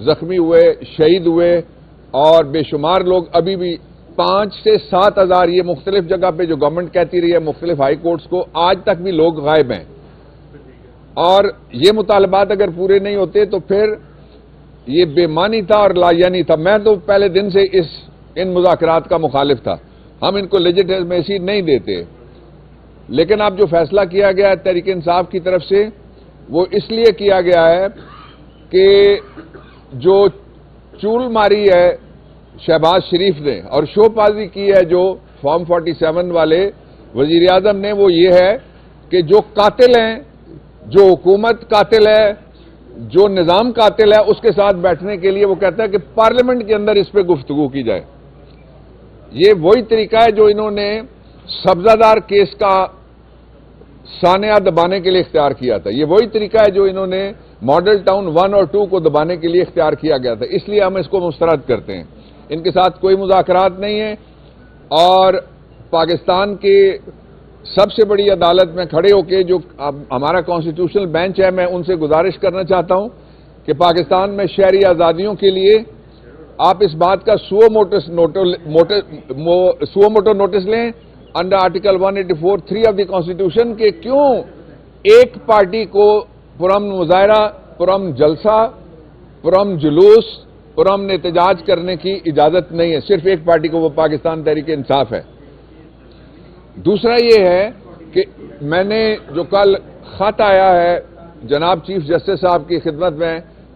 زخمی ہوئے، شہید ہوئے، اور بے شمار لوگ ابھی بھی 5 سے 7 ہزار، یہ مختلف جگہ پہ جو گورنمنٹ کہتی رہی ہے مختلف ہائی کورٹس کو، آج تک بھی لوگ غائب ہیں. اور یہ مطالبات اگر پورے نہیں ہوتے تو پھر یہ بے معنی تھا اور لایعنی تھا. میں تو پہلے دن سے ان مذاکرات کا مخالف تھا. ہم ان کو لیجیٹمیسی نہیں دیتے، لیکن اب جو فیصلہ کیا گیا ہے تحریک انصاف کی طرف سے وہ اس لیے کیا گیا ہے کہ جو چول ماری ہے شہباز شریف نے اور شو بازی کی ہے جو فارم 47 والے وزیر اعظم نے، وہ یہ ہے کہ جو قاتل ہیں، جو حکومت قاتل ہے، جو نظام قاتل ہے، اس کے ساتھ بیٹھنے کے لیے وہ کہتا ہے کہ پارلیمنٹ کے اندر اس پہ گفتگو کی جائے. یہ وہی طریقہ ہے جو انہوں نے سبزہ دار کیس کا سانحہ دبانے کے لیے اختیار کیا تھا. یہ وہی طریقہ ہے جو انہوں نے ماڈل ٹاؤن 1 اور 2 کو دبانے کے لیے اختیار کیا گیا تھا. اس لیے ہم اس کو مسترد کرتے ہیں. ان کے ساتھ کوئی مذاکرات نہیں ہیں، اور پاکستان کے سب سے بڑی عدالت میں کھڑے ہو کے جو ہمارا کانسٹیٹیوشنل بینچ ہے، میں ان سے گزارش کرنا چاہتا ہوں کہ پاکستان میں شہری آزادیوں کے لیے آپ اس بات کا سو موٹو نوٹس لیں under article 184(3) of the constitution کہ کیوں ایک پارٹی کو پرامن مظاہرہ، پرامن جلسہ، پرامن جلوس، پرامن احتجاج کرنے کی اجازت نہیں ہے. صرف ایک پارٹی کو، وہ پاکستان تحریک انصاف ہے. دوسرا یہ ہے کہ میں نے جو کل خط آیا ہے جناب چیف جسٹس صاحب کی خدمت میں،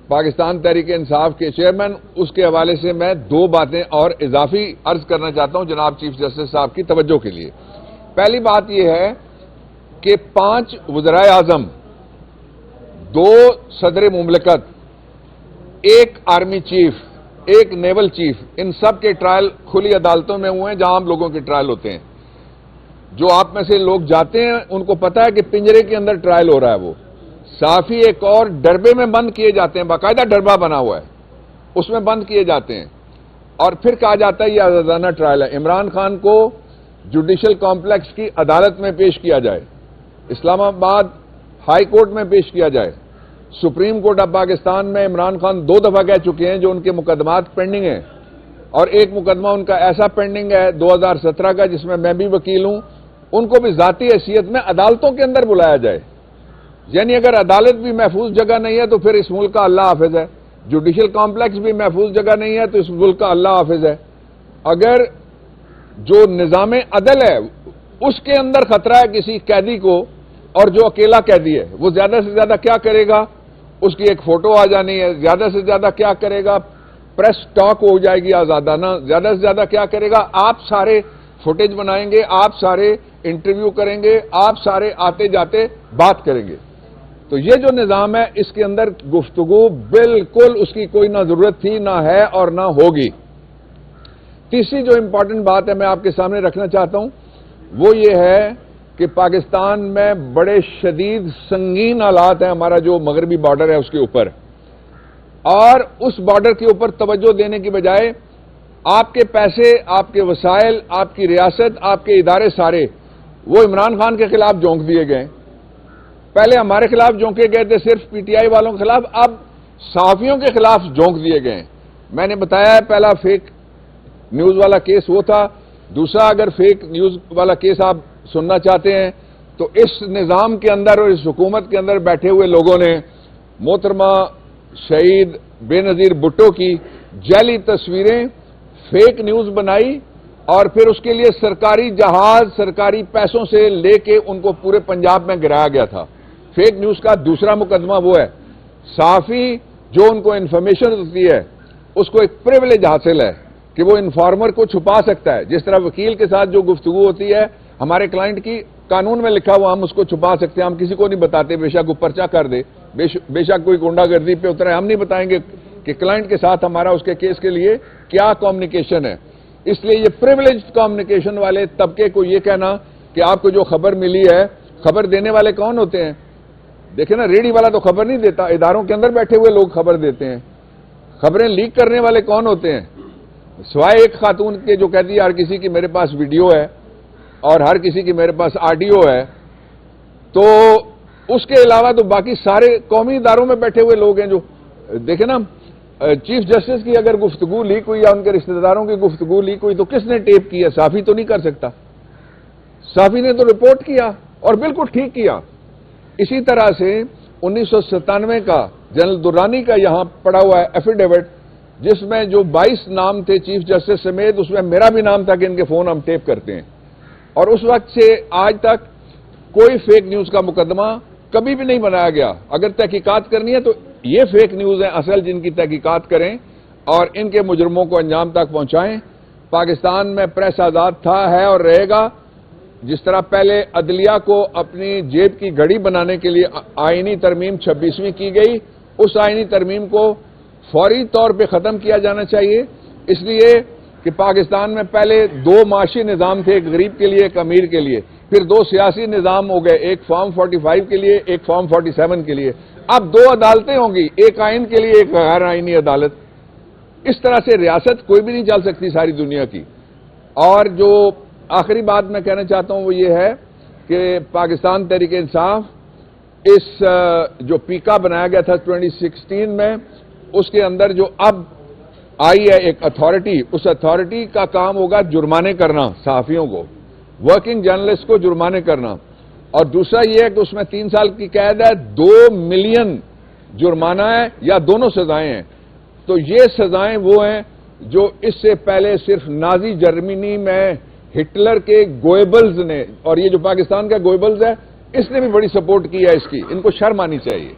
پاکستان تحریک انصاف کے چیئرمین، اس کے حوالے سے میں 2 باتیں اور اضافی عرض کرنا چاہتا ہوں جناب چیف جسٹس صاحب کی توجہ کے لیے. پہلی بات یہ ہے کہ 5 وزرائے اعظم، 2 صدر مملکت، 1 آرمی چیف، 1 نیول چیف، ان سب کے ٹرائل کھلی عدالتوں میں ہوئے ہیں جہاں عام لوگوں کے ٹرائل ہوتے ہیں. جو آپ میں سے لوگ جاتے ہیں ان کو پتا ہے کہ پنجرے کے اندر ٹرائل ہو رہا ہے. وہ صحافی ایک اور ڈربے میں بند کیے جاتے ہیں، باقاعدہ ڈربہ بنا ہوا ہے، اس میں بند کیے جاتے ہیں، اور پھر کہا جاتا ہے یہ آزادانہ ٹرائل ہے. عمران خان کو جوڈیشل کمپلیکس کی عدالت میں پیش کیا جائے، اسلام آباد ہائی کورٹ میں پیش کیا جائے. سپریم کورٹ آف پاکستان میں عمران خان 2 دفعہ کہہ چکے ہیں جو ان کے مقدمات پینڈنگ ہیں، اور ایک مقدمہ ان کا ایسا پینڈنگ ہے 2017 کا جس میں میں بھی وکیل ہوں، ان کو بھی ذاتی حیثیت میں عدالتوں کے اندر بلایا جائے. یعنی اگر عدالت بھی محفوظ جگہ نہیں ہے تو پھر اس ملک کا اللہ حافظ ہے. جوڈیشل کمپلیکس بھی محفوظ جگہ نہیں ہے تو اس ملک کا اللہ حافظ ہے. اگر جو نظام عدل ہے اس کے اندر خطرہ ہے کسی قیدی کو، اور جو اکیلا قیدی ہے وہ زیادہ سے زیادہ کیا کرے گا؟ اس کی ایک فوٹو آ جانی ہے. زیادہ سے زیادہ کیا کرے گا؟ پریس ٹاک ہو جائے گی آزادانہ. زیادہ سے زیادہ کیا کرے گا؟ آپ سارے فوٹیج بنائیں گے، آپ سارے انٹرویو کریں گے، آپ سارے آتے جاتے بات کریں گے. تو یہ جو نظام ہے اس کے اندر گفتگو بالکل اس کی کوئی نہ ضرورت تھی، نہ ہے اور نہ ہوگی. تیسری جو امپورٹنٹ بات ہے میں آپ کے سامنے رکھنا چاہتا ہوں وہ یہ ہے کہ پاکستان میں بڑے شدید سنگین حالات ہیں. ہمارا جو مغربی بارڈر ہے اس کے اوپر، اور اس بارڈر کے اوپر توجہ دینے کی بجائے آپ کے پیسے، آپ کے وسائل، آپ کی ریاست، آپ کے ادارے سارے وہ عمران خان کے خلاف جھونک دیے گئے. پہلے ہمارے خلاف جھونکے گئے تھے صرف پی ٹی آئی والوں کے خلاف، اب صحافیوں کے خلاف جھونک دیے گئے. میں نے بتایا ہے پہلا فیک نیوز والا کیس وہ تھا. دوسرا اگر فیک نیوز والا کیس آپ سننا چاہتے ہیں تو اس نظام کے اندر اور اس حکومت کے اندر بیٹھے ہوئے لوگوں نے محترمہ شہید بے نظیر بھٹو کی جعلی تصویریں، فیک نیوز بنائی، اور پھر اس کے لیے سرکاری جہاز سرکاری پیسوں سے لے کے ان کو پورے پنجاب میں گرایا گیا تھا. فیک نیوز کا دوسرا مقدمہ وہ ہے صحافی جو ان کو انفارمیشن ہوتی ہے اس کو ایک پریویلیج حاصل ہے کہ وہ انفارمر کو چھپا سکتا ہے. جس طرح وکیل کے ساتھ جو گفتگو ہوتی ہے ہمارے کلائنٹ کی، قانون میں لکھا ہوا ہم اس کو چھپا سکتے ہیں، ہم کسی کو نہیں بتاتے، بے شک وہ پرچہ کر دے، بے شک کوئی گنڈا گردی پہ اترے، ہم نہیں بتائیں گے کہ کلائنٹ کے ساتھ ہمارا اس کے کیس کے لیے کیا کمیونیکیشن ہے. اس لیے یہ پریویلیجڈ کمیونیکیشن والے طبقے کو یہ کہنا کہ آپ کو جو خبر ملی ہے، خبر دینے والے کون ہوتے ہیں؟ دیکھیں نا، ریڈی والا تو خبر نہیں دیتا، اداروں کے اندر بیٹھے ہوئے لوگ خبر دیتے ہیں. خبریں لیک کرنے والے کون ہوتے ہیں؟ سوائے ایک خاتون کے جو کہتی ہے ہر کسی کی میرے پاس ویڈیو ہے اور ہر کسی کی میرے پاس آڈیو ہے، تو اس کے علاوہ تو باقی سارے قومی اداروں میں بیٹھے ہوئے لوگ ہیں جو دیکھیں نا، چیف جسٹس کی اگر گفتگو لیک ہوئی یا ان کے رشتہ داروں کی گفتگو لیک ہوئی تو کس نے ٹیپ کیا؟ صحافی تو نہیں کر سکتا. صحافی نے تو رپورٹ کیا اور بالکل ٹھیک کیا. اسی طرح سے 1997 کا جنرل درانی کا یہاں پڑا ہوا ہے ایفیڈیوٹ، جس میں جو 22 نام تھے چیف جسٹس سمیت، اس میں میرا بھی نام تھا کہ ان کے فون ہم ٹیپ کرتے ہیں. اور اس وقت سے آج تک کوئی فیک نیوز کا مقدمہ کبھی بھی نہیں بنایا گیا. اگر تحقیقات کرنی ہے تو یہ فیک نیوز ہیں اصل، جن کی تحقیقات کریں اور ان کے مجرموں کو انجام تک پہنچائیں. پاکستان میں پریس آزاد تھا، ہے اور رہے گا. جس طرح پہلے عدلیہ کو اپنی جیب کی گھڑی بنانے کے لیے آئینی ترمیم 26ویں کی گئی، اس آئینی ترمیم کو فوری طور پہ ختم کیا جانا چاہیے. اس لیے کہ پاکستان میں پہلے 2 معاشی نظام تھے، ایک غریب کے لیے، ایک امیر کے لیے. پھر 2 سیاسی نظام ہو گئے، ایک فارم 45 کے لیے، ایک فارم 47 کے لیے. اب 2 عدالتیں ہوں گی، ایک آئین کے لیے، ایک غیر آئینی عدالت. اس طرح سے ریاست کوئی بھی نہیں چل سکتی ساری دنیا کی. اور جو آخری بات میں کہنا چاہتا ہوں وہ یہ ہے کہ پاکستان تحریک انصاف اس جو پیکا بنایا گیا تھا 2016 میں، اس کے اندر جو اب آئی ہے ایک اتھارٹی، اس اتھارٹی کا کام ہوگا جرمانے کرنا صحافیوں کو، ورکنگ جرنلسٹ کو جرمانے کرنا. اور دوسرا یہ ہے کہ اس میں 3 سال کی قید ہے، 2 ملین جرمانہ ہے یا دونوں سزائیں ہیں. تو یہ سزائیں وہ ہیں جو اس سے پہلے صرف نازی جرمنی میں ہٹلر کے گوئبلز نے، اور یہ جو پاکستان کا گوئبلز ہے اس نے بھی بڑی سپورٹ کی ہے اس کی. ان کو شرم آنی چاہیے.